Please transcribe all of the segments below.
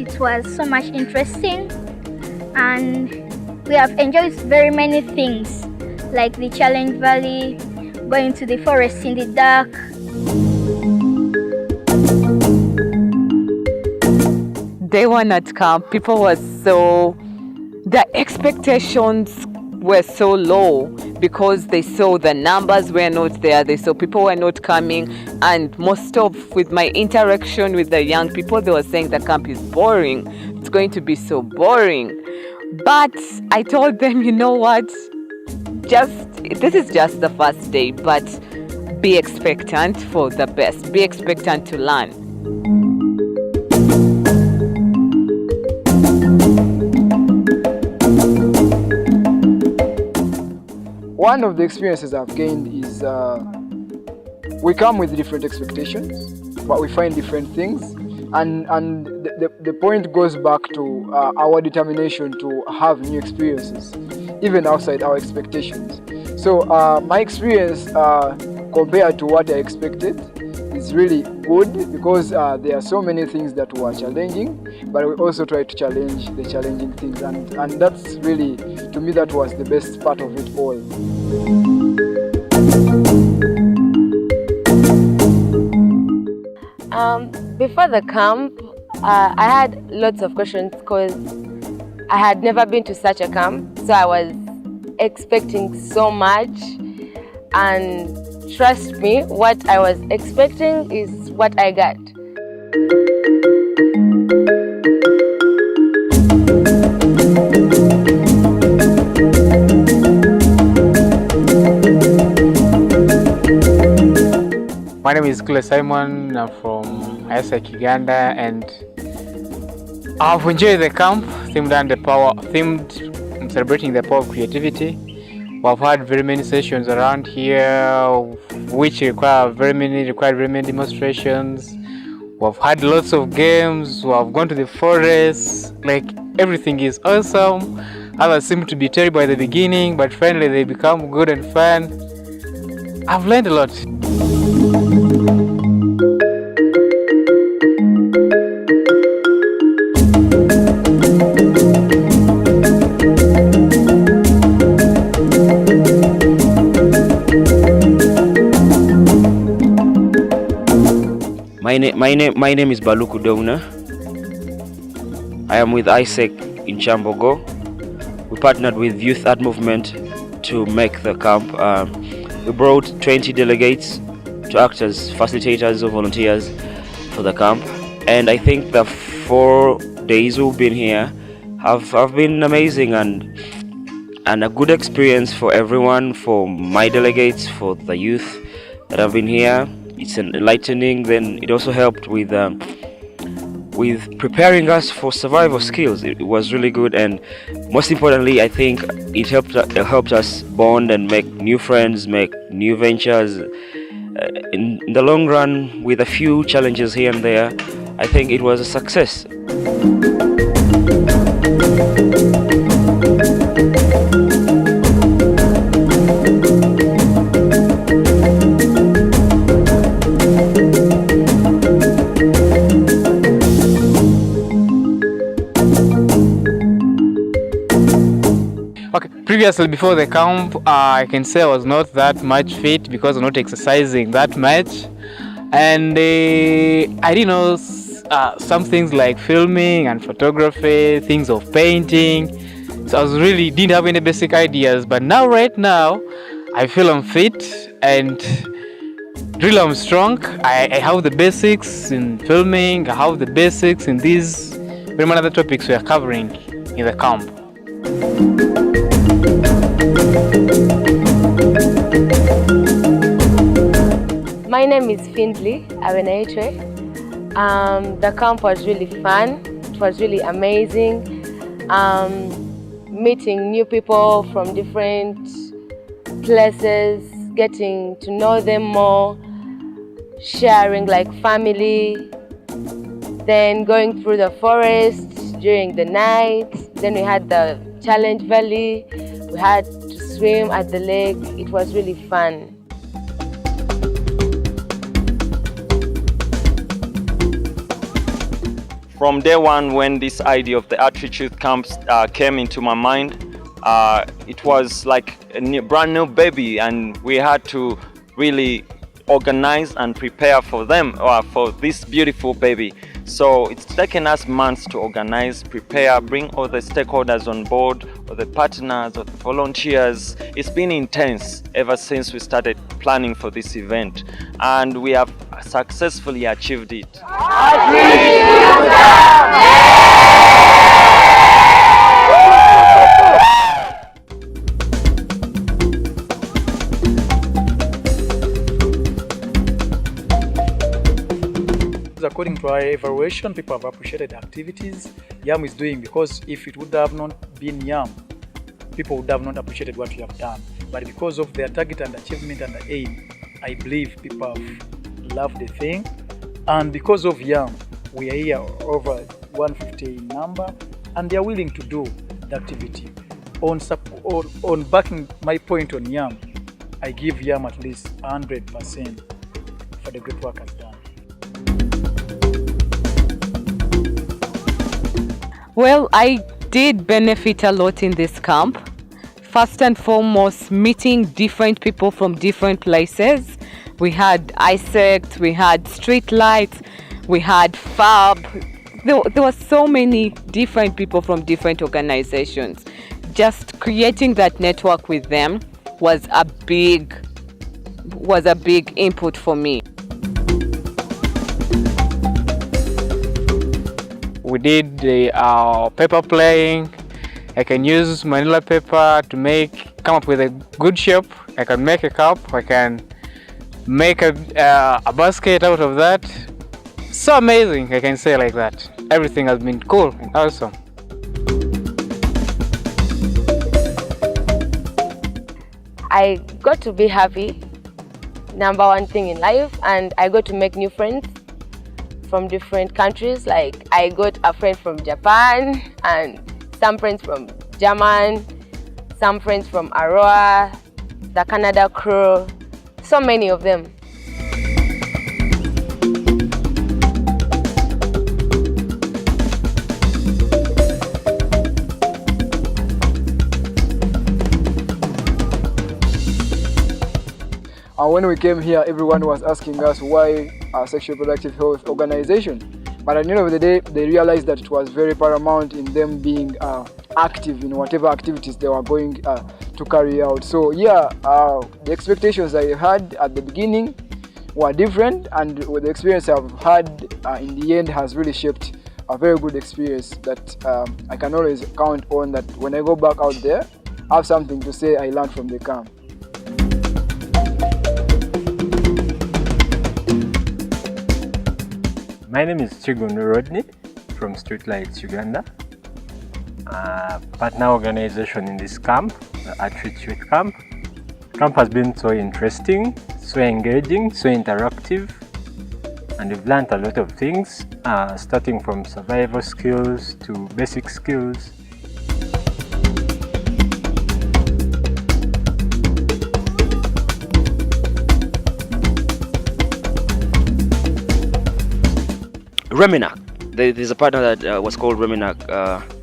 It was so much interesting, and we have enjoyed very many things like the Challenge Valley, going to the forest in the dark. Day one at camp, people were their expectations were so low because they saw the numbers were not there. They saw people were not coming, and with my interaction with the young people, they were saying the camp is boring. It's going to be so boring. But I told them, you know what? This is just the first day, but be expectant for the best. Be expectant to learn. One of the experiences I've gained is we come with different expectations, but we find different things, and the point goes back to our determination to have new experiences, even outside our expectations. So my experience compared to what I expected is really good because there are so many things that were challenging, but we also try to challenge the challenging things, and that's really, to me, that was the best part of it all. Before the camp, I had lots of questions because I had never been to such a camp, so I was expecting so much, and trust me, what I was expecting is what I got. My name is Kule Simon. I'm from Isaac, Uganda, and I've enjoyed the camp themed celebrating the power of creativity. We've had very many sessions around here, which required very many demonstrations. We've had lots of games. We've gone to the forest. Like, everything is awesome. Others seem to be terrible at the beginning, but finally they become good and fun. I've learned a lot. My name is Baluku Dona. I am with Isaac in Chambogo. We partnered with Youth Art Movement to make the camp. We brought 20 delegates to act as facilitators or volunteers for the camp, and I think the 4 days we've been here have been amazing and a good experience for everyone, for my delegates, for the youth that have been here. It's enlightening. Then it also helped with preparing us for survival skills. It was really good, and most importantly, I think it helped us bond and make new friends, make new ventures. In the long run, with a few challenges here and there, I think it was a success. Okay, previously before the camp, I can say I was not that much fit because I'm not exercising that much, and I didn't know some things like filming and photography, things of painting. So I really didn't have any basic ideas, but right now, I feel I'm fit and really I'm strong. I have the basics in filming, I have the basics in these very many other topics we are covering in the camp. My name is Findley Abenaitwe. The camp was really fun. It was really amazing. Meeting new people from different places, getting to know them more, sharing like family, then going through the forest during the night. Then we had the Challenge Valley. We had to swim at the lake. It was really fun. From day one, when this idea of the Outreach Youth Camps came into my mind, it was like a brand new baby, and we had to really organize and prepare for them, for this beautiful baby. So it's taken us months to organize, prepare, bring all the stakeholders on board, or the partners, or the volunteers. It's been intense ever since we started planning for this event, and we have successfully achieved it. According to our evaluation, people have appreciated the activities YAM is doing, because if it would have not been YAM, people would have not appreciated what we have done. But because of their target and achievement and the aim, I believe people have loved the thing. And because of YAM, we are here over 150 in number, and they are willing to do the activity. On backing my point on YAM, I give YAM at least 100% for the great work has done. Well, I did benefit a lot in this camp. First and foremost, meeting different people from different places. We had ISECT, we had Street Lights, we had FAB. There were so many different people from different organizations. Just creating that network with them was a big input for me. We did the paper playing. I can use manila paper to come up with a good shape. I can make a cup. I can make a basket out of that. So amazing, I can say like that. Everything has been cool and awesome. I got to be happy, number one thing in life, and I got to make new friends from different countries. Like I got a friend from Japan, and some friends from German, some friends from Aroa, the Canada crew, so many of them. And when we came here, everyone was asking us why a sexual reproductive health organization. But at the end of the day, they realized that it was very paramount in them being active in whatever activities they were going to carry out. So yeah, the expectations I had at the beginning were different, and the experience I've had in the end has really shaped a very good experience that I can always count on, that when I go back out there, I have something to say I learned from the camp. My name is Chigundu Rodney from Streetlights Uganda, partner organization in this camp, the Outreach Youth Camp. Camp has been so interesting, so engaging, so interactive, and we've learned a lot of things, starting from survival skills to basic skills. Reminak. There's a partner that was called Reminak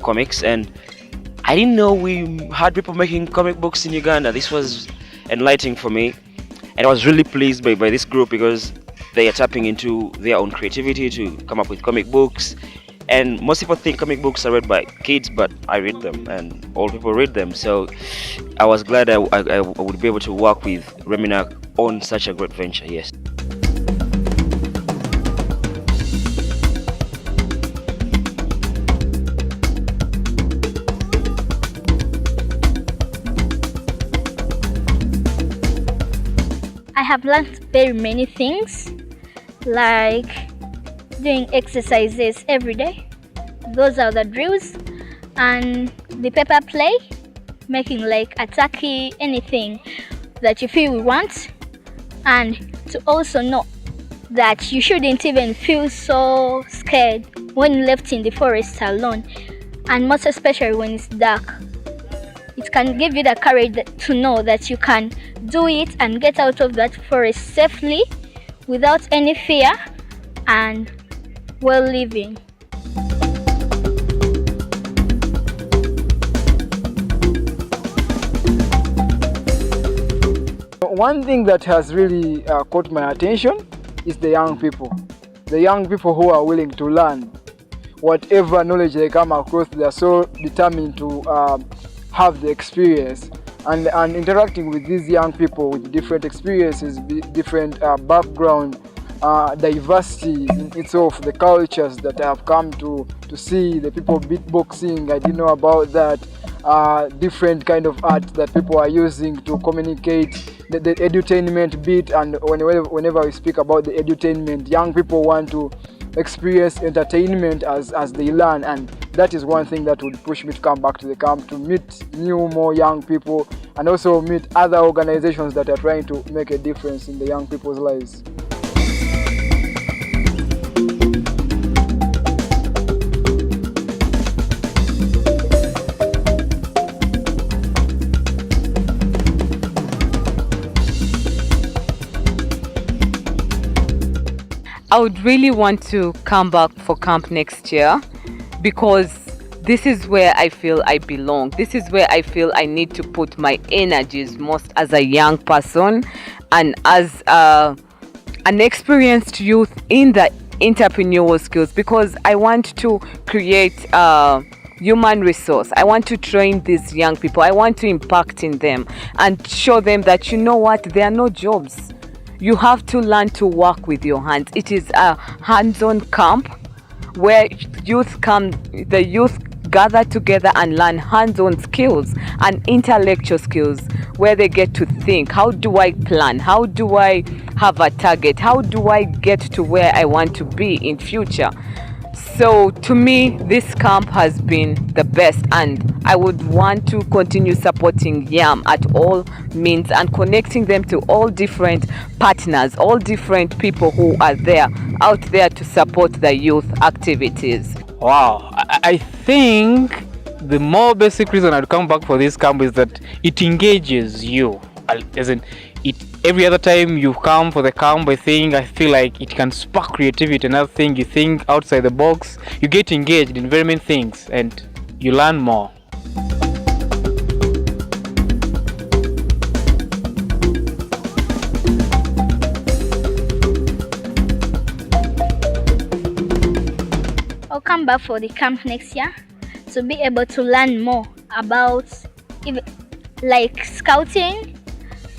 Comics, and I didn't know we had people making comic books in Uganda. This was enlightening for me, and I was really pleased by this group because they are tapping into their own creativity to come up with comic books. And most people think comic books are read by kids, but I read them, and all people read them. So I was glad I would be able to work with Reminak on such a great venture. Yes. I have learned very many things, like doing exercises every day. Those are the drills, and the paper play, making like a turkey, anything that you feel you want, and to also know that you shouldn't even feel so scared when left in the forest alone, and most especially when it's dark. It can give you the courage to know that you can do it and get out of that forest safely without any fear and well living. one thing that has really caught my attention is the young people. The young people who are willing to learn. Whatever knowledge they come across, they are so determined to have the experience. And interacting with these young people with different experiences, different background, diversity in itself, the cultures that I have come to see, the people beatboxing, I didn't know about that, different kind of art that people are using to communicate, the edutainment bit. And whenever we speak about the edutainment, young people want to experience entertainment as they learn, and that is one thing that would push me to come back to the camp, to meet more young people, and also meet other organizations that are trying to make a difference in the young people's lives. I would really want to come back for camp next year, because this is where I feel I belong. This is where I feel I need to put my energies most as a young person and as an experienced youth in the entrepreneurial skills, because I want to create human resource. I want to train these young people. I want to impact in them and show them that, you know what, there are no jobs. You have to learn to work with your hands. It is a hands-on camp where the youth gather together and learn hands-on skills and intellectual skills, where they get to think, how do I plan? How do I have a target? How do I get to where I want to be in future? So to me, this camp has been the best, and I would want to continue supporting YAM at all means and connecting them to all different partners, all different people who are out there to support the youth activities. Wow, I think the more basic reason I'd come back for this camp is that it engages you. As in, every other time you come for the camp, I feel like it can spark creativity. Another thing, you think outside the box, you get engaged in very many things, and you learn more. I'll come back for the camp next year to be able to learn more about like scouting,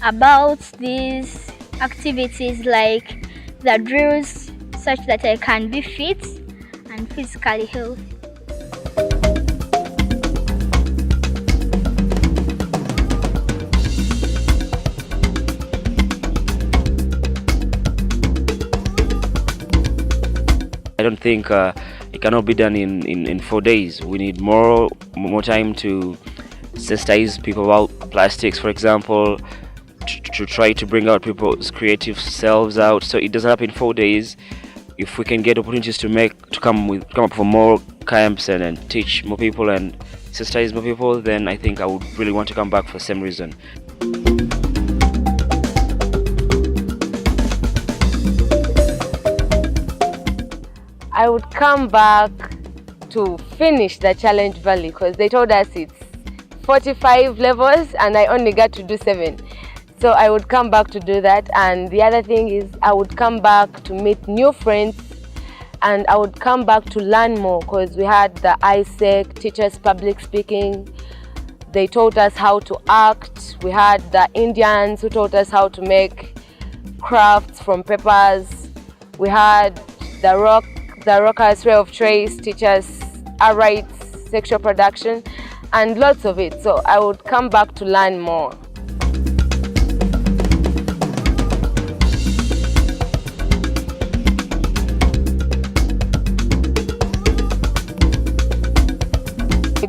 about these activities like the drills, such that I can be fit and physically healthy. I don't think it cannot be done in 4 days. We need more time to sensitize people about plastics, for example, to try to bring out people's creative selves out. So it doesn't happen in 4 days. If we can get opportunities to come up for more camps and teach more people and sensitize more people, then I think I would really want to come back for the same reason. I would come back to finish the Challenge Valley, because they told us it's 45 levels and I only got to do 7. So I would come back to do that. And the other thing is I would come back to meet new friends, and I would come back to learn more, because we had the ISEC teachers public speaking. They taught us how to act. We had the Indians who taught us how to make crafts from papers. We had the Rockers Ray of Trace teach us our rights, sexual production, and lots of it. So I would come back to learn more.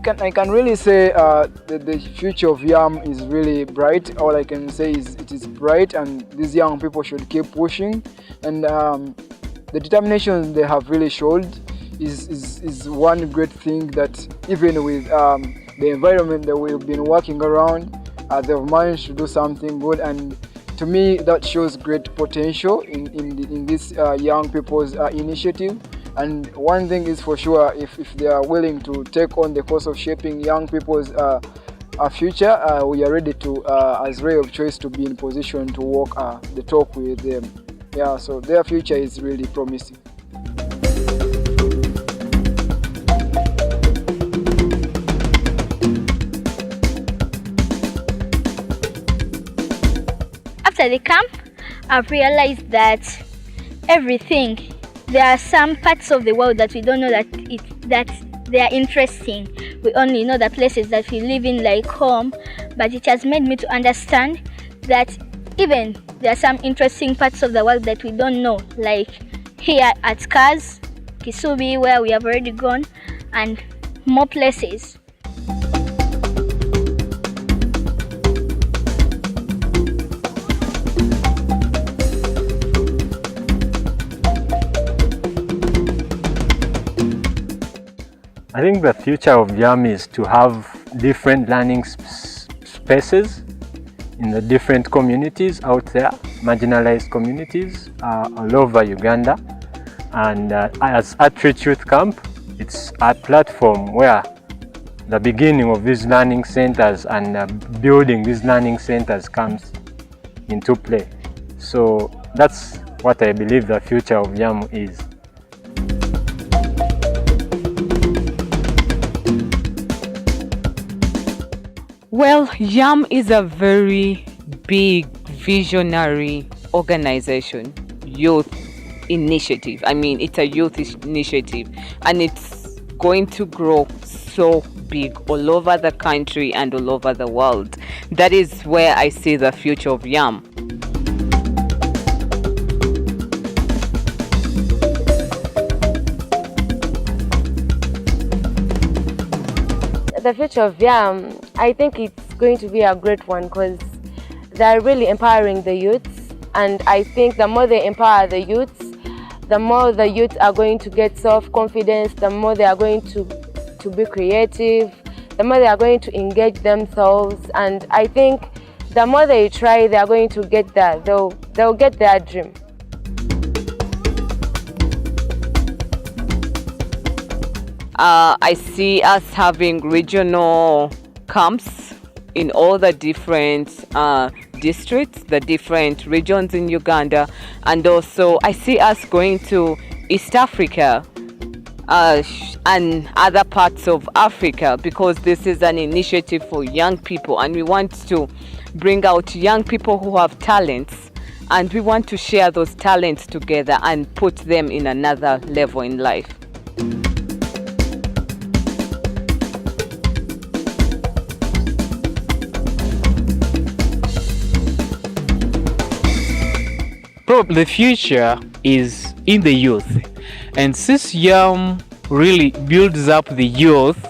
I can really say that the future of YAM is really bright. All I can say is it is bright, and these young people should keep pushing. And the determination they have really showed is one great thing, that even with the environment that we've been working around, they've managed to do something good. And to me, that shows great potential in this young people's initiative. And one thing is for sure, if they are willing to take on the course of shaping young people's our future, we are ready to, as Ray of Choice, to be in position to walk the talk with them. Yeah, so their future is really promising. After the camp, I've realized that there are some parts of the world that we don't know that they are interesting. We only know the places that we live in like home, but it has made me to understand that even there are some interesting parts of the world that we don't know, like here at Kars, Kisubi, where we have already gone, and more places. I think the future of YAM is to have different learning spaces in the different communities out there, marginalized communities all over Uganda. And as Outreach Youth Camp, it's a platform where the beginning of these learning centers and building these learning centers comes into play. So that's what I believe the future of YAM is. Well, YAM is a very big visionary organization, youth initiative. I mean, it's a youth initiative, and it's going to grow so big all over the country and all over the world. That is where I see the future of YAM. The future of YAM, I think it's going to be a great one because they're really empowering the youths, and I think the more they empower the youths, the more the youths are going to get self-confidence, the more they are going to be creative, the more they are going to engage themselves, and I think the more they try, they are going to get that. They'll get their dream. I see us having regional camps in all the different districts, the different regions in Uganda, and also I see us going to East Africa and other parts of Africa, because this is an initiative for young people, and we want to bring out young people who have talents, and we want to share those talents together and put them in another level in life. Probably the future is in the youth, and since YAM really builds up the youth,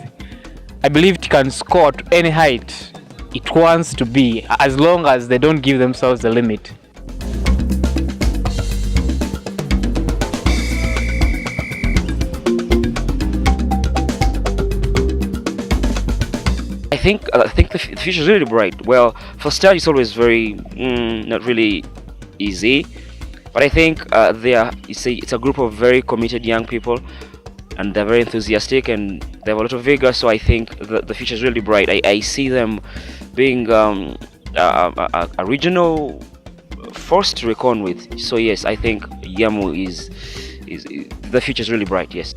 I believe it can score to any height it wants to be, as long as they don't give themselves a limit. I think the future is really bright. Well, for start, it's always very not really easy, but I think it's a group of very committed young people, and they're very enthusiastic and they have a lot of vigor. So I think the future is really bright. I see them being a regional force to reckon with. So yes, I think YAMU is the future is really bright. Yes.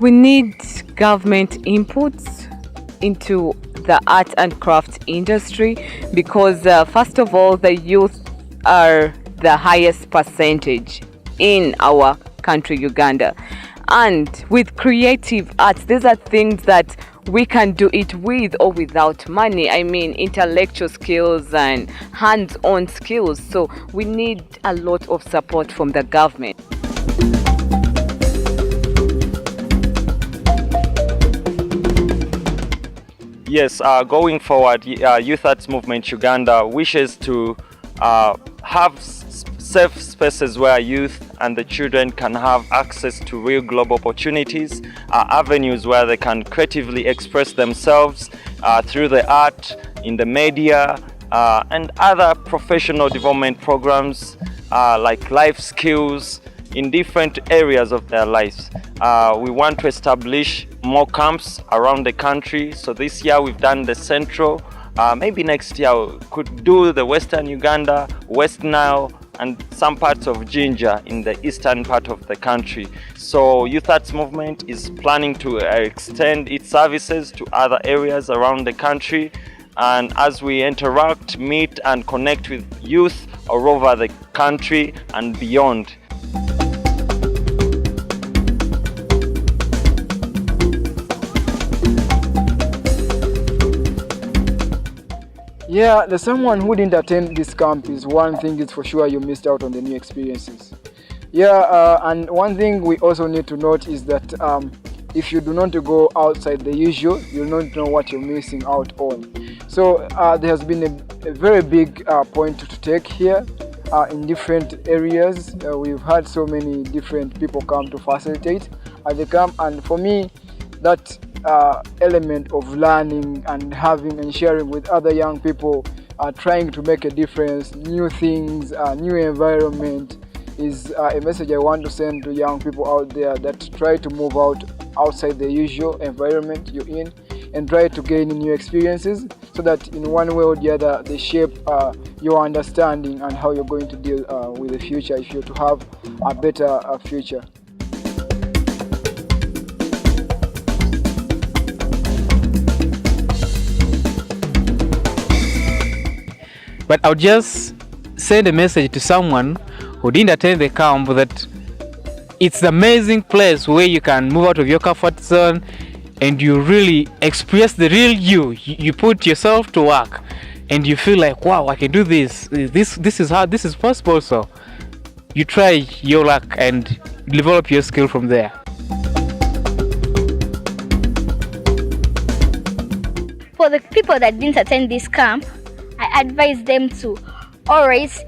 We need government inputs into the art and craft industry, because first of all, the youth are the highest percentage in our country, Uganda. And with creative arts, these are things that we can do it with or without money. I mean, intellectual skills and hands-on skills. So we need a lot of support from the government. Yes, going forward, Youth Arts Movement Uganda wishes to have safe spaces where youth and the children can have access to real global opportunities, avenues where they can creatively express themselves through the art, in the media, and other professional development programs like life skills, in different areas of their lives. We want to establish more camps around the country. So this year we've done the central. Maybe next year we could do the Western Uganda, West Nile, and some parts of Jinja in the eastern part of the country. So Youth Arts Movement is planning to extend its services to other areas around the country. And as we interact, meet, and connect with youth all over the country and beyond. Yeah, the someone who didn't attend this camp is one thing is for sure you missed out on the new experiences. Yeah, and one thing we also need to note is that if you do not go outside the usual, you'll not know what you're missing out on. So there has been a very big point to take here in different areas. We've had so many different people come to facilitate at the camp, and for me, that element of learning and having and sharing with other young people, trying to make a difference, new things, new environment, is a message I want to send to young people out there that try to move outside the usual environment you're in and try to gain new experiences, so that in one way or the other they shape your understanding and how you're going to deal with the future if you're to have a better future. But I'll just send a message to someone who didn't attend the camp that it's an amazing place where you can move out of your comfort zone and you really express the real you. You put yourself to work and you feel like, wow, I can do this. This is how this is possible. So you try your luck and develop your skill from there. For the people that didn't attend this camp, I advise them to always,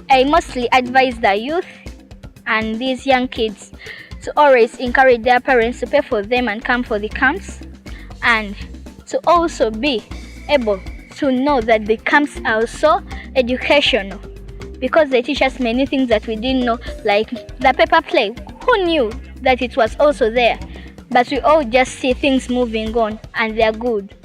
I mostly advise the youth and these young kids to always encourage their parents to pay for them and come for the camps, and to also be able to know that the camps are also educational, because they teach us many things that we didn't know, like the paper play. Who knew that it was also there? But we all just see things moving on and they're good.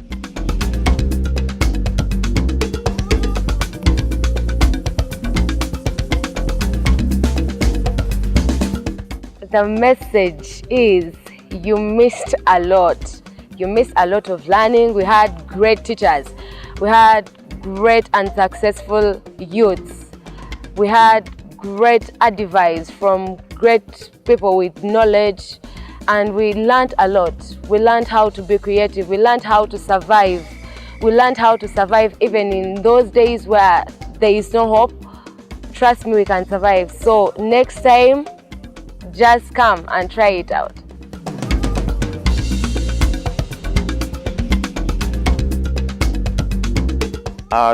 The message is you missed a lot. You missed a lot of learning. We had great teachers. We had great and successful youths. We had great advice from great people with knowledge, and we learned a lot. We learned how to be creative. We learned how to survive. We learned how to survive even in those days where there is no hope. Trust me, we can survive. So next time, just come and try it out.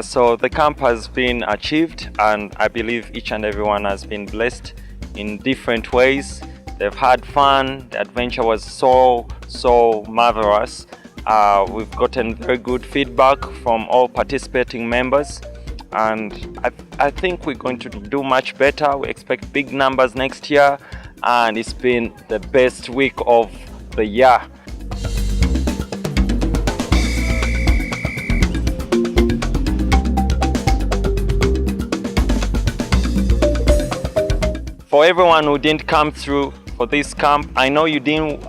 So the camp has been achieved, and I believe each and everyone has been blessed in different ways. They've had fun. The adventure was so marvelous. We've gotten very good feedback from all participating members, and I think we're going to do much better. We expect big numbers next year, and it's been the best week of the year. For everyone who didn't come through for this camp, I know you didn't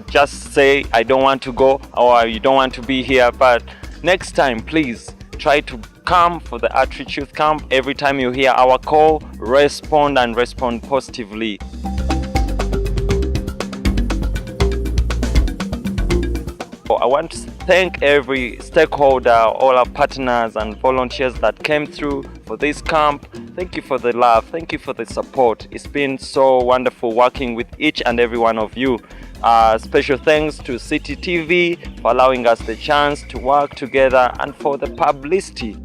just say I don't want to go or you don't want to be here, but next time please try to come for the Outreach Youth Camp. Every time you hear our call, respond, and respond positively. I want to thank every stakeholder, all our partners and volunteers that came through for this camp. Thank you for the love, thank you for the support. It's been so wonderful working with each and every one of you. Special thanks to City TV for allowing us the chance to work together and for the publicity.